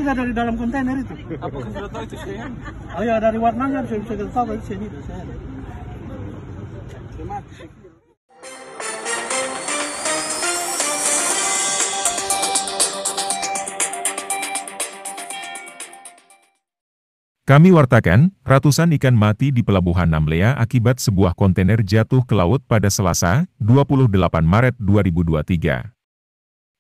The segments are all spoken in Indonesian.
cyanida dari dalam kontainer itu. Apakah sudah tahu itu cyanida? Oh ya, dari warnanya bisa kita tahu itu cyanida. Terima kasih. Kami wartakan, ratusan ikan mati di Pelabuhan Namlea akibat sebuah kontainer jatuh ke laut pada Selasa, 28 Maret 2023.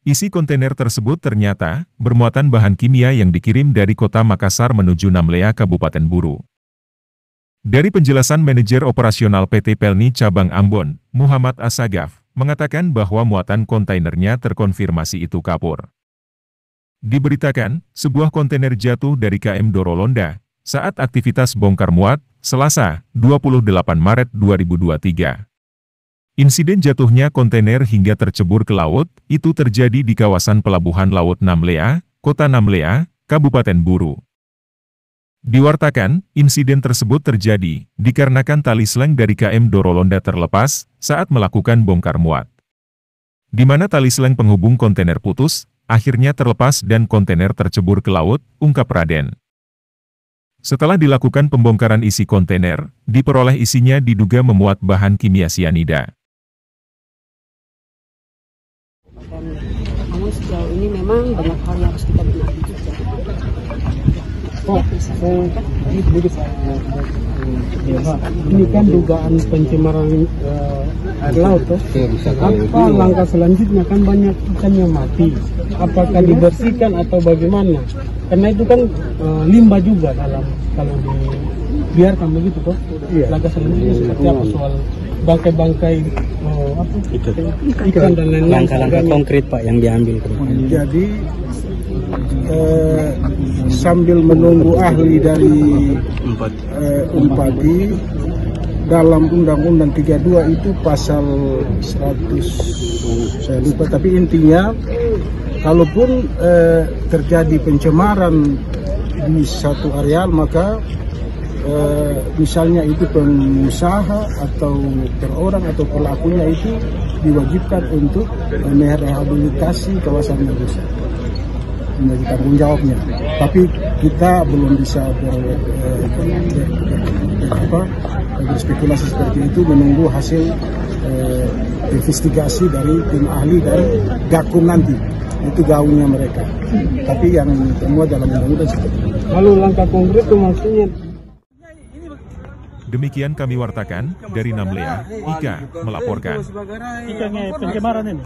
Isi kontainer tersebut ternyata bermuatan bahan kimia yang dikirim dari kota Makassar menuju Namlea, Kabupaten Buru. Dari penjelasan manajer operasional PT Pelni Cabang Ambon, Muhammad Asagaf, mengatakan bahwa muatan kontainernya terkonfirmasi itu kapur. Diberitakan, sebuah kontainer jatuh dari KM Dorolonda saat aktivitas bongkar muat, Selasa, 28 Maret 2023. Insiden jatuhnya kontainer hingga tercebur ke laut, itu terjadi di kawasan Pelabuhan Laut Namlea, Kota Namlea, Kabupaten Buru. Diwartakan, insiden tersebut terjadi dikarenakan tali slang dari KM Dorolonda terlepas saat melakukan bongkar muat. Di mana tali slang penghubung kontainer putus, akhirnya terlepas dan kontainer tercebur ke laut, ungkap Raden. Setelah dilakukan pembongkaran isi kontainer, diperoleh isinya diduga memuat bahan kimia sianida. Namun sejauh ini memang banyak hal yang harus kita benahi juga. Ini kan dugaan pencemaran air laut, toh. Apa langkah selanjutnya? Kan banyak ikan yang mati. Apakah dibersihkan atau bagaimana? Karena itu kan limbah juga dalam kalau dibiarkan begitu, toh. Langkah selanjutnya seperti apa soal bangkai-bangkai ikan dan lain-lain. Langkah-langkah konkret Pak yang diambil. Jadi sambil menunggu ahli dari Umpati, dalam Undang-Undang 32 itu pasal 100 saya lupa, tapi intinya kalaupun terjadi pencemaran di satu areal, maka misalnya itu pengusaha atau orang atau pelakunya itu diwajibkan untuk merehabilitasi kawasan yang rusak, menjadi tanggung jawabnya. Tapi kita belum bisa berspekulasi seperti itu, menunggu hasil investigasi dari tim ahli dari Gakum nanti. Itu gaungnya mereka. Tapi yang semua dalam undang-undang seperti itu. Lalu langkah konkret itu maksudnya? Demikian kami wartakan, dari Namlea, Ika melaporkan. Ikannya pencemaran ini.